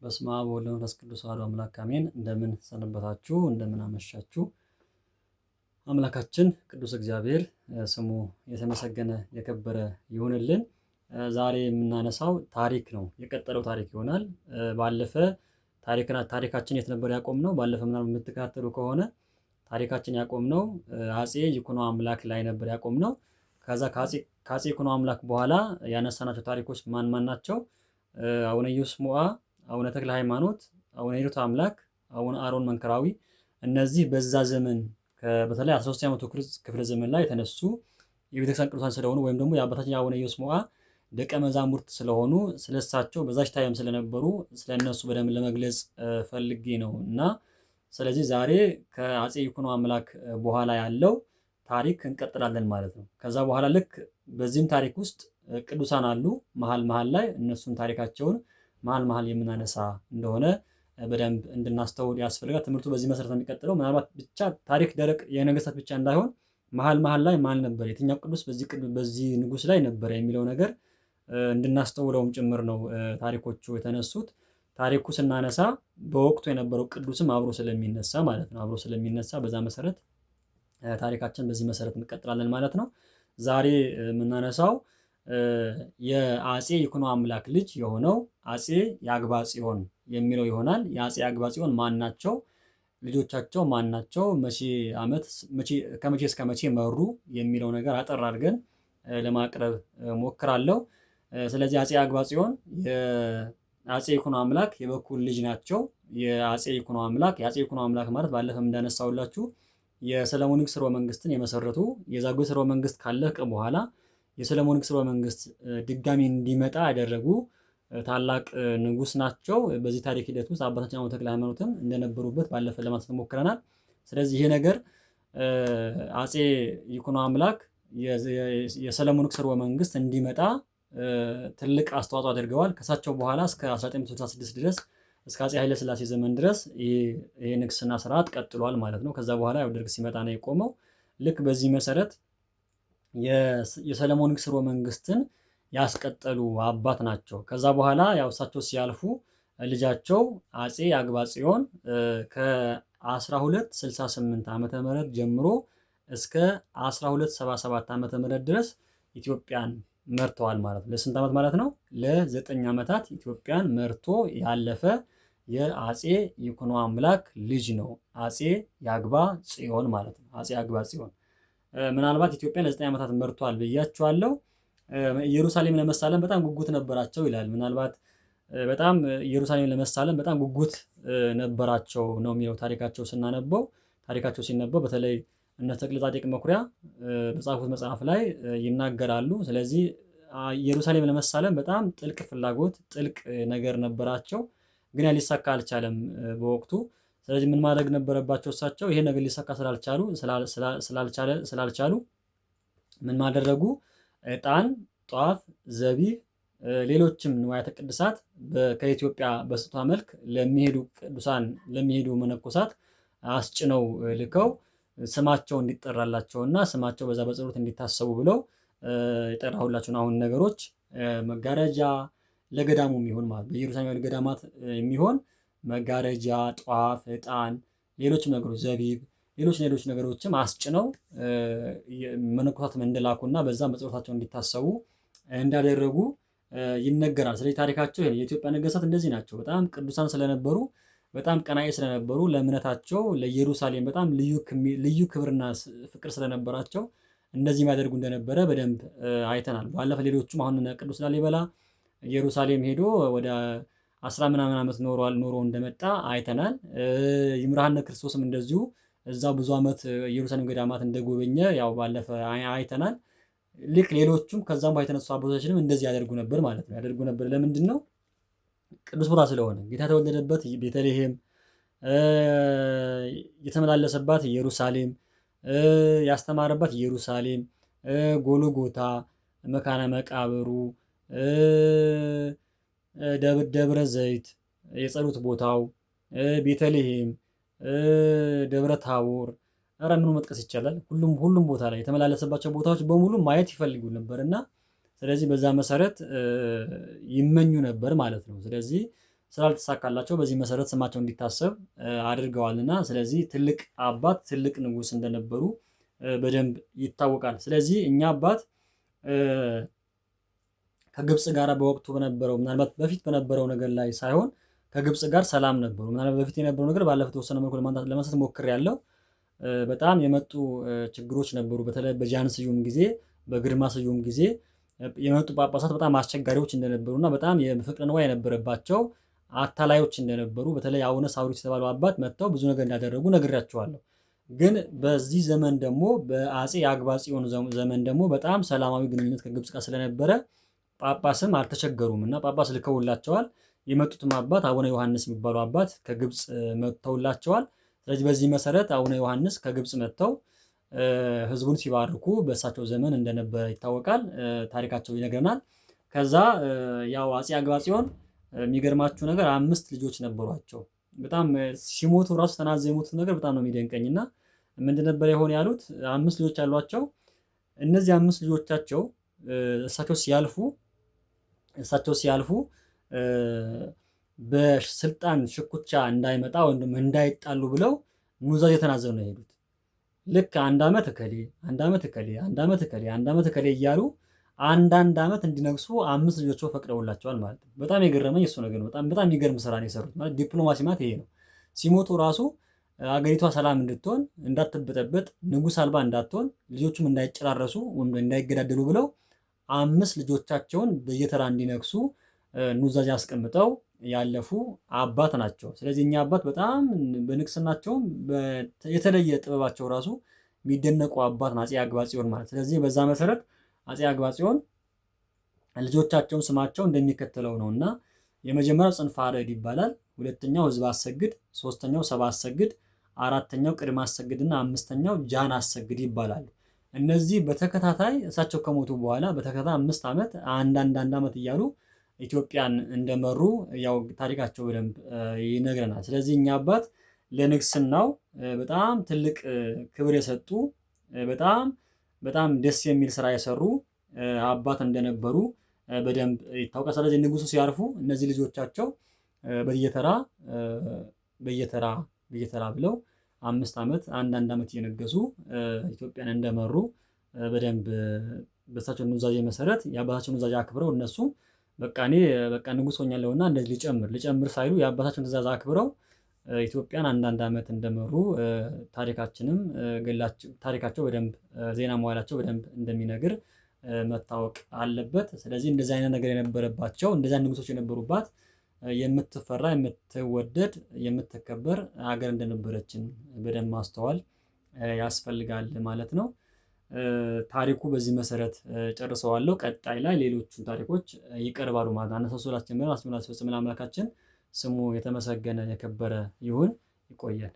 በስመ አብ ወወልድ ወመንፈስ ቅዱስ አሐዱ አምላክ አሜን። እንደምን ሰነበታችሁ? እንደምን አመሻችሁ? አምላካችን ቅዱስ እግዚአብሔር ስሙ የተመሰገነ የከበረ ይሁንልን። ዛሬ የምናነሳው ታሪክ ነው። የቀጠለው ታሪክ ይሆናል። ባለፈ ታሪካችን የት ነበር ያቆምነው? ባለፈ ምናምን የምትከታተሉ ከሆነ ታሪካችን ያቆምነው አጼ ይኩኖ አምላክ ላይ ነበር ያቆምነው። ከዛ ከአጼ ይኩኖ አምላክ በኋላ ያነሳናቸው ታሪኮች ማን ማን ናቸው? አቡነ ኢየሱስ ሞዐ፣ አቡነ ተክለ ሃይማኖት፣ አቡነ ሂሩት አምላክ፣ አቡነ አሮን መንከራዊ። እነዚህ በዛ ዘመን በተለይ 13ኛው መቶ ክፍለ ዘመን ላይ የተነሱ የቤተክርስቲያን ቅዱሳን ስለሆኑ ወይም ደግሞ የአባታችን የአቡነ ኢየሱስ ሞዐ ደቀ መዛሙርት ስለሆኑ ስለሳቸው በዛች ታይም ስለነበሩ ስለነሱ በደንብ ለመግለጽ ፈልጌ ነው እና ስለዚህ ዛሬ ከአጼ ይኩኖ አምላክ በኋላ ያለው ታሪክ እንቀጥላለን ማለት ነው። ከዛ በኋላ ልክ በዚህም ታሪክ ውስጥ ቅዱሳን አሉ መሀል ላይ እነሱን ታሪካቸውን መሀል የምናነሳ እንደሆነ በደንብ እንድናስተውል ያስፈልጋል። ትምህርቱ በዚህ መሰረት ነው የሚቀጥለው። ምናልባት ብቻ ታሪክ ደረቅ የነገስታት ብቻ እንዳይሆን መሀል ላይ ማን ነበር፣ የትኛው ቅዱስ በዚህ ንጉስ ላይ ነበረ የሚለው ነገር እንድናስተውለውም ጭምር ነው ታሪኮቹ የተነሱት። ታሪኩ ስናነሳ በወቅቱ የነበረው ቅዱስም አብሮ ስለሚነሳ ማለት ነው። አብሮ ስለሚነሳ በዛ መሰረት ታሪካችን በዚህ መሰረት እንቀጥላለን ማለት ነው። ዛሬ የምናነሳው የአጼ ይኩኖ አምላክ ልጅ የሆነው አጼ ያግባ ጽዮን የሚለው ይሆናል። የአጼ ያግባ ጽዮን ማን ናቸው? ልጆቻቸው ማን ናቸው? ከመቼ እስከ መቼ መሩ የሚለው ነገር አጠር አድርገን ለማቅረብ ሞክራለሁ። ስለዚህ አጼ ያግባ ጽዮን የአጼ ይኩኖ አምላክ የበኩር ልጅ ናቸው። የአጼ ይኩኖ አምላክ ማለት ባለፈም እንዳነሳውላችሁ የሰለሞኒክ ስርወ መንግስትን የመሰረቱ የዛጉዌ ስርወ መንግስት ካለቀ በኋላ የሰለሞኒክ ስርወ መንግስት ድጋሚ እንዲመጣ ያደረጉ ታላቅ ንጉስ ናቸው። በዚህ ታሪክ ሂደት ውስጥ አባታችን አቡነ ተክለ ሃይማኖትም እንደነበሩበት ባለፈ ለማንሳት ሞክረናል። ስለዚህ ይሄ ነገር አጼ ይኩኖ አምላክ የሰለሞኒክ ስርወ መንግስት እንዲመጣ ትልቅ አስተዋጽኦ አድርገዋል። ከሳቸው በኋላ እስከ 1966 ድረስ እስከ አጼ ኃይለ ሥላሴ ዘመን ድረስ ይሄ ንግስና ስርዓት ቀጥሏል ማለት ነው። ከዛ በኋላ ያው ደርግ ሲመጣ ነው የቆመው። ልክ በዚህ መሰረት የሰለሞኒክ ስርወ መንግስትን ያስቀጠሉ አባት ናቸው። ከዛ በኋላ ያው እሳቸው ሲያልፉ ልጃቸው አጼ ያግባ ጽዮን ከ1268 ዓመተ ምህረት ጀምሮ እስከ 1277 ዓመተ ምህረት ድረስ ኢትዮጵያን መርተዋል ማለት ነው። ለስንት ዓመት ማለት ነው? ለ9 ዓመታት ኢትዮጵያን መርቶ ያለፈ የአጼ ይኩኖ አምላክ ልጅ ነው አጼ ያግባ ጽዮን ማለት ነው። አጼ ያግባ ጽዮን ምናልባት ኢትዮጵያን ለ9 ዓመታት መርቷል ብያቸዋለሁ። ኢየሩሳሌም ለመሳለም በጣም ጉጉት ነበራቸው ይላል። ምናልባት በጣም ኢየሩሳሌም ለመሳለም በጣም ጉጉት ነበራቸው ነው የሚለው ታሪካቸው ሲነበው በተለይ እነ ተክለ ጻድቅ መኩሪያ በጻፉት መጽሐፍ ላይ ይናገራሉ። ስለዚህ ኢየሩሳሌም ለመሳለም በጣም ጥልቅ ፍላጎት ጥልቅ ነገር ነበራቸው፣ ግን ያ ሊሳካ አልቻለም በወቅቱ። ስለዚህ ምን ማድረግ ነበረባቸው እሳቸው? ይሄ ነገር ሊሳካ ስላልቻሉ ምን ማደረጉ? ዕጣን፣ ጧፍ፣ ዘቢብ፣ ሌሎችም ንዋያተ ቅድሳት ከኢትዮጵያ በስጦታ መልክ ለሚሄዱ መነኮሳት አስጭነው ልከው ስማቸው እንዲጠራላቸውና ስማቸው በዛ በጸሎት እንዲታሰቡ ብለው የጠራሁላችሁን አሁን ነገሮች መጋረጃ ለገዳሙ የሚሆን ማለት በኢየሩሳሌም ገዳማት የሚሆን መጋረጃ፣ ጧፍ፣ ዕጣን፣ ሌሎችም ነገሮች ዘቢብ፣ ሌሎች ነገሮችም አስጭነው መነኮሳትም እንደላኩና በዛም በጸሎታቸው እንዲታሰቡ እንዳደረጉ ይነገራል። ስለዚህ ታሪካቸው የኢትዮጵያ ነገስታት እንደዚህ ናቸው። በጣም ቅዱሳን ስለነበሩ በጣም ቀናኢ ስለነበሩ ለእምነታቸው ለኢየሩሳሌም በጣም ልዩ ክብርና ፍቅር ስለነበራቸው እንደዚህ የሚያደርጉ እንደነበረ በደንብ አይተናል። ባለፈ ሌሎቹም አሁን ቅዱስ ላሊበላ ኢየሩሳሌም ሄዶ ወደ 10 ምናምን ዓመት ኖሮ እንደመጣ አይተናል። ይምርሃነ ክርስቶስም እንደዚሁ እዛው ብዙ ዓመት ኢየሩሳሌም ገዳማት እንደጎበኘ ያው ባለፈ አይተናል። ልክ ሌሎቹም ከዛም በኋላ የተነሱ አባቶቻችንም እንደዚህ ያደርጉ ነበር ማለት ነው። ያደርጉ ነበር ለምንድን ነው? ቅዱስ ቦታ ስለሆነ ጌታ የተወለደበት ቤተልሔም፣ የተመላለሰባት ኢየሩሳሌም፣ ያስተማረባት ኢየሩሳሌም፣ ጎልጎታ፣ መካነ መቃብሩ፣ ደብረ ዘይት የጸሎት ቦታው፣ ቤተልሔም፣ ደብረ ታቦር፣ ኧረ ምኑ መጥቀስ ይቻላል። ሁሉም ቦታ ላይ የተመላለሰባቸው ቦታዎች በሙሉ ማየት ይፈልጉ ነበር እና ስለዚህ በዛ መሰረት ይመኙ ነበር ማለት ነው። ስለዚህ ስላልተሳካላቸው በዚህ መሰረት ስማቸው እንዲታሰብ አድርገዋልና ስለዚህ ትልቅ አባት ትልቅ ንጉስ እንደነበሩ በደንብ ይታወቃል። ስለዚህ እኛ አባት ከግብፅ ጋር በወቅቱ በነበረው ምናልባት በፊት በነበረው ነገር ላይ ሳይሆን ከግብፅ ጋር ሰላም ነበሩ። ምናልባት በፊት የነበረው ነገር ባለፈው ተወሰነ መልኩ ለማንሳት ሞክሬያለሁ። በጣም የመጡ ችግሮች ነበሩ። በተለይ በጃን ስዩም ጊዜ፣ በግርማ ስዩም ጊዜ የመጡ ጳጳሳት በጣም አስቸጋሪዎች እንደነበሩና በጣም የፍቅር ንዋይ የነበረባቸው አታላዮች እንደነበሩ በተለይ አቡነ ሳዊሮስ የተባሉ አባት መጥተው ብዙ ነገር እንዳደረጉ ነግሬያቸዋለሁ። ግን በዚህ ዘመን ደግሞ በአፄ አግባጽዮን ዘመን ደግሞ በጣም ሰላማዊ ግንኙነት ከግብፅ ጋር ስለነበረ ጳጳስም አልተቸገሩም እና ጳጳስ ልከውላቸዋል። የመጡትም አባት አቡነ ዮሐንስ የሚባሉ አባት ከግብፅ መጥተውላቸዋል። ስለዚህ በዚህ መሰረት አቡነ ዮሐንስ ከግብፅ መጥተው ህዝቡን ሲባርኩ በእሳቸው ዘመን እንደነበረ ይታወቃል። ታሪካቸው ይነግረናል። ከዛ ያው አፄ አግባጽዮን የሚገርማችሁ ነገር 5 ልጆች ነበሯቸው። በጣም ሲሞቱ ራሱ ተናዘው የሞቱት ነገር በጣም ነው የሚደንቀኝና ምንድን ነበር የሆነ ያሉት 5 ልጆች አሏቸው። እነዚህ 5 ልጆቻቸው እሳቸው ሲያልፉ በስልጣን ሽኩቻ እንዳይመጣ ወይም እንዳይጣሉ ብለው ኑዛዜ ተናዘው ነው የሄዱት። ልክ 1 ዓመት እከሌ 1 ዓመት እከሌ 1 ዓመት እከሌ 1 ዓመት እከሌ እያሉ አንዳንድ ዓመት እንዲነግሱ 5 ልጆች ፈቅደውላቸዋል ማለት ነው። በጣም የገረመኝ እሱ ነገር ነው። በጣም የሚገርም ስራ ነው የሰሩት። ማለት ዲፕሎማሲ ማለት ይሄ ነው። ሲሞቱ ራሱ አገሪቷ ሰላም እንድትሆን እንዳትበጠበጥ፣ ንጉስ አልባ እንዳትሆን፣ ልጆቹም እንዳይጨራረሱ ወይም እንዳይገዳደሉ ብለው 5 ልጆቻቸውን በየተራ እንዲነግሱ ኑዛዜ አስቀምጠው ያለፉ አባት ናቸው። ስለዚህ እኛ አባት በጣም በንግስናቸውም የተለየ ጥበባቸው ራሱ የሚደነቁ አባት አፄ አግባጽዮን ማለት። ስለዚህ በዛ መሰረት አፄ አግባጽዮን ልጆቻቸውን ስማቸው እንደሚከተለው ነው እና የመጀመሪያው ጽንፈ አርዕድ ይባላል። ሁለተኛው ህዝብ አሰግድ፣ ሶስተኛው ሰብአ አሰግድ፣ አራተኛው ቅድመ አሰግድ እና አምስተኛው ጃን አሰግድ ይባላሉ። እነዚህ በተከታታይ እሳቸው ከሞቱ በኋላ በተከታታይ 5 ዓመት አንድ ዓመት እያሉ ኢትዮጵያን እንደመሩ ያው ታሪካቸው በደንብ ይነግረናል። ስለዚህ እኛ አባት ለንግስናው በጣም ትልቅ ክብር የሰጡ በጣም ደስ የሚል ስራ የሰሩ አባት እንደነበሩ በደንብ ይታወቃል። ስለዚህ ንጉሱ ሲያርፉ እነዚህ ልጆቻቸው በየተራ ብለው 5 ዓመት አንድ ዓመት እየነገሱ ኢትዮጵያን እንደመሩ በደንብ በእሳቸው ኑዛዜ መሰረት የአባታቸውን ኑዛዜ አክብረው እነሱ በቃ ንጉስ ሆኛለሁና እንደዚህ ልጨምር ሳይሉ የአባታቸውን ትእዛዝ አክብረው ኢትዮጵያን አንድ ዓመት እንደመሩ ታሪካቸው በደንብ ዜና መዋላቸው በደንብ እንደሚነግር መታወቅ አለበት። ስለዚህ እንደዚህ አይነት ነገር የነበረባቸው እንደዚህ አይነት ንጉሶች የነበሩባት የምትፈራ የምትወደድ የምትከበር ሀገር እንደነበረችን በደንብ ማስተዋል ያስፈልጋል ማለት ነው። ታሪኩ በዚህ መሰረት ጨርሰዋለሁ። ቀጣይ ላይ ሌሎቹን ታሪኮች ይቀርባሉ ማለት ነው። አነሳሱ ላስጀምረን አስጀምረን አስፈጽመን አምላካችን ስሙ የተመሰገነ የከበረ ይሁን። ይቆያል።